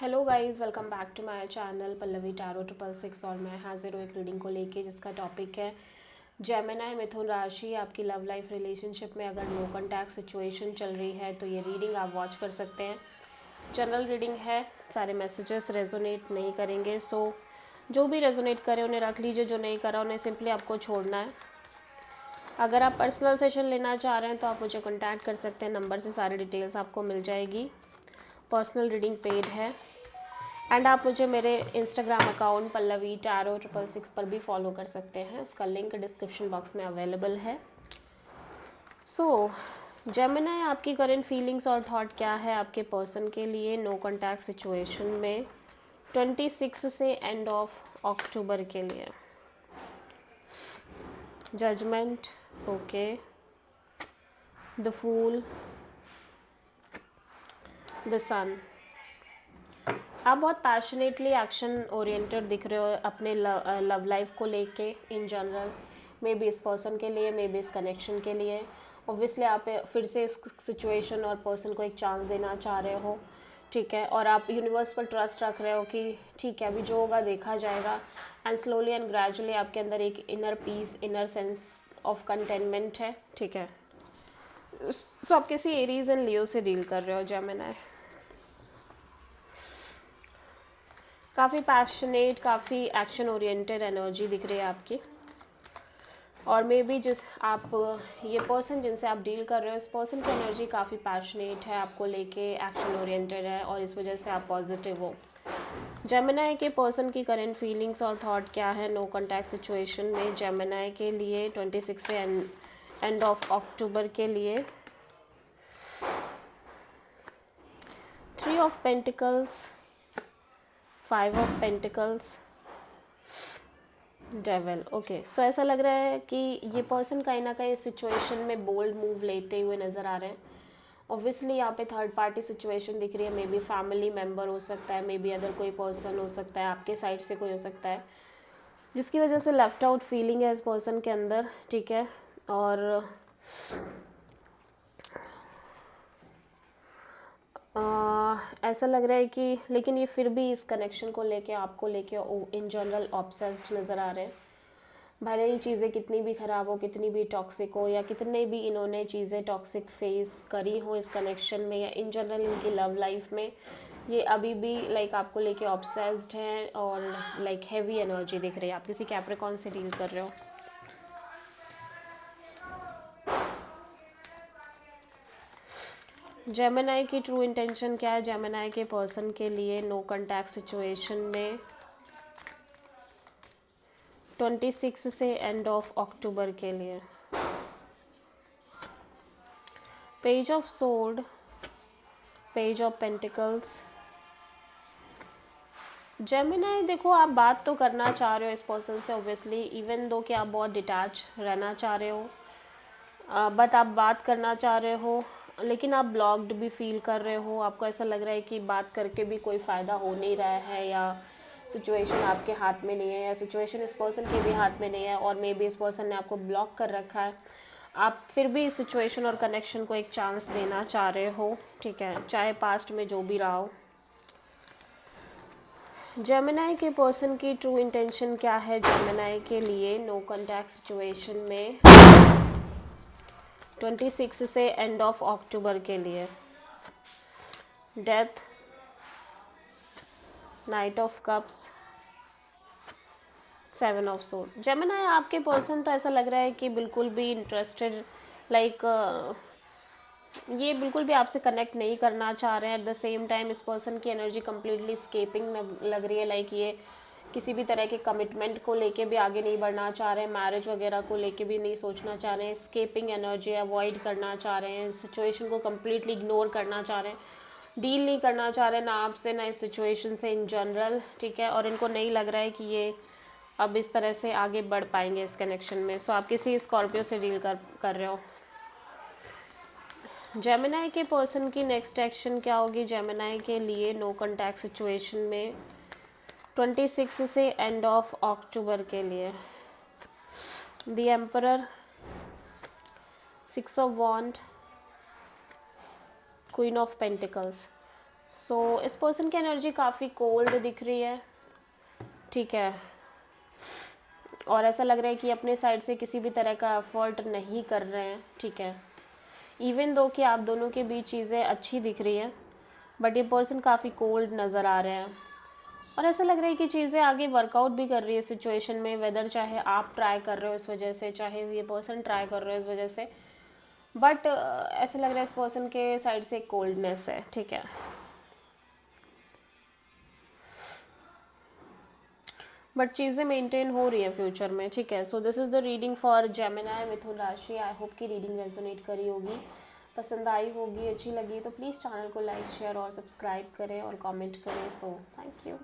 Hello guys, welcome back to my channel Pallavi tarot 666। और मैं हाजिर हूँ एक रीडिंग को लेके जिसका टॉपिक है जेमिनी मिथुन राशि। आपकी लव लाइफ रिलेशनशिप में अगर नो कॉन्टैक्ट सिचुएशन चल रही है तो ये रीडिंग आप वॉच कर सकते हैं। जनरल रीडिंग है, सारे मैसेजेस रेजोनेट नहीं करेंगे, सो जो भी रेजोनेट करे उन्हें रख लीजिए, जो नहीं करा उन्हें सिंपली आपको छोड़ना है। अगर आप पर्सनल सेशन लेना चाह रहे हैं तो आप मुझे कॉन्टैक्ट कर सकते हैं, नंबर से सारी डिटेल्स आपको मिल जाएगी। पर्सनल रीडिंग पेड है एंड आप मुझे मेरे इंस्टाग्राम अकाउंट पल्लवी टैरो 666 पर भी फॉलो कर सकते हैं, उसका लिंक डिस्क्रिप्शन बॉक्स में अवेलेबल है। सो जेमिनी, आपकी करंट फीलिंग्स और थॉट क्या है आपके पर्सन के लिए नो कॉन्टैक्ट सिचुएशन में 26 से एंड ऑफ अक्टूबर के लिए। Judgement, okay, the fool, the sun. आप बहुत पैशनेटली एक्शन ओरिएंटेड दिख रहे हो अपने लव लाइफ को लेके इन जनरल। मे बी इस पर्सन के लिए, मे बी इस कनेक्शन के लिए। ऑब्वियसली आप फिर से इस सिचुएशन और पर्सन को एक चांस देना चाह रहे हो, ठीक है। और आप यूनिवर्स पर ट्रस्ट रख रहे हो कि ठीक है, अभी जो होगा देखा जाएगा। एंड स्लोली एंड ग्रेजुअली आपके अंदर एक inner peace, inner sense of containment है, ठीक है। सो आप किसी एरीज एंड लियो से डील कर रहे हो जेमिनी। काफ़ी पैशनेट, काफ़ी एक्शन ओरिएंटेड एनर्जी दिख रही है आपकी। और मे बी जिस आप ये पर्सन जिनसे आप डील कर रहे हो, इस पर्सन की एनर्जी काफ़ी पैशनेट है, आपको लेके एक्शन ओरिएंटेड है और इस वजह से आप पॉजिटिव हो। जेमिनी के पर्सन की करंट फीलिंग्स और थॉट क्या है नो कॉन्टैक्ट सिचुएशन में जेमिनी के लिए 26 से एंड ऑफ अक्टूबर के लिए। 3 of pentacles, 5 of pentacles, devil. Okay, so ऐसा लग रहा है कि ये पर्सन कहीं ना कहीं सिचुएशन में बोल्ड मूव लेते हुए नज़र आ रहे हैं। ऑब्वियसली यहाँ पे थर्ड पार्टी सिचुएशन दिख रही है, मे बी फैमिली मेम्बर हो सकता है, मे बी अदर कोई पर्सन हो सकता है, आपके साइड से कोई हो सकता है, जिसकी वजह से लेफ्ट आउट फीलिंग है इस पर्सन के अंदर, ठीक है। और ऐसा लग रहा है कि लेकिन ये फिर भी इस कनेक्शन को लेके, आपको लेके इन जनरल ऑब्सेस्ड नज़र आ रहे हैं। भले ही चीज़ें कितनी भी ख़राब हो, कितनी भी टॉक्सिक हो, या कितने भी इन्होंने चीज़ें टॉक्सिक फेस करी हो इस कनेक्शन में या इन जनरल इनकी लव लाइफ में, ये अभी भी लाइक आपको लेके ऑब्सेस्ड हैं और लाइक हैवी एनर्जी दिख रही है। आप किसी कैप्रिकॉर्न से डील कर रहे हो। जेमिनी की ट्रू इंटेंशन क्या है जेमिनी के पर्सन के लिए नो कॉन्टैक्ट सिचुएशन में 26 से एंड ऑफ अक्टूबर के लिए। Page of sword, page of pentacles. Gemini, देखो आप बात तो करना चाह रहे हो इस पर्सन से ऑब्वियसली, इवन दो कि आप बहुत डिटैच रहना चाह रहे हो, बट आप बात करना चाह रहे हो, लेकिन आप ब्लॉक्ड भी फील कर रहे हो। आपको ऐसा लग रहा है कि बात करके भी कोई फ़ायदा हो नहीं रहा है, या सिचुएशन आपके हाथ में नहीं है, या सिचुएशन इस पर्सन के भी हाथ में नहीं है, और मे बी इस पर्सन ने आपको ब्लॉक कर रखा है। आप फिर भी इस सिचुएशन और कनेक्शन को एक चांस देना चाह रहे हो, ठीक है, चाहे पास्ट में जो भी रहा हो। जेमिनी के पर्सन की ट्रू इंटेंशन क्या है जेमिनी के लिए नो कॉन्टैक्ट सिचुएशन में 26 से एंड ऑफ अक्टूबर के लिए। Death, night of cups, 7 of sword. Gemini, आपके पर्सन तो ऐसा लग रहा है कि बिल्कुल भी इंटरेस्टेड, लाइक ये बिल्कुल भी आपसे कनेक्ट नहीं करना चाह रहे हैं। एट द सेम टाइम इस पर्सन की एनर्जी कम्प्लीटली स्केपिंग लग रही है, लाइक ये किसी भी तरह के कमिटमेंट को लेके भी आगे नहीं बढ़ना चाह रहे हैं, मैरिज वगैरह को लेके भी नहीं सोचना चाह रहे हैं, स्केपिंग एनर्जी अवॉइड करना चाह रहे हैं, सिचुएशन को कम्प्लीटली इग्नोर करना चाह रहे हैं, डील नहीं करना चाह रहे ना आपसे ना इस सिचुएशन से इन जनरल, ठीक है। और इनको नहीं लग रहा है कि ये अब इस तरह से आगे बढ़ पाएंगे इस कनेक्शन में। सो आप किसी स्कॉर्पियो से डील कर रहे हो। जेमिनी के पर्सन की नेक्स्ट एक्शन क्या होगी जेमिनी के लिए नो कॉन्टैक्ट सिचुएशन में 26 से एंड ऑफ अक्टूबर के लिए। The emperor, 6 of wand, queen of pentacles. So इस पर्सन की एनर्जी काफ़ी कोल्ड दिख रही है, ठीक है, और ऐसा लग रहा है कि अपने साइड से किसी भी तरह का एफर्ट नहीं कर रहे हैं, ठीक है। इवन दो कि आप दोनों के बीच चीज़ें अच्छी दिख रही हैं, बट ये पर्सन काफ़ी कोल्ड नज़र आ रहे हैं, और ऐसा लग रहा है कि चीज़ें आगे वर्कआउट भी कर रही है सिचुएशन में, वेदर चाहे आप ट्राई कर रहे हो इस वजह से, चाहे ये पर्सन ट्राई कर रहे हो इस वजह से, बट ऐसा लग रहा है इस पर्सन के साइड से कोल्डनेस है, ठीक है। बट चीज़ें मेंटेन हो रही है फ्यूचर में, ठीक है। So this is the reading for Gemini Mithun राशि। आई होप कि रीडिंग रेजोनेट करी होगी, पसंद आई होगी, अच्छी लगी तो प्लीज़ चैनल को लाइक शेयर और सब्सक्राइब करें और कमेंट करें। So thank you.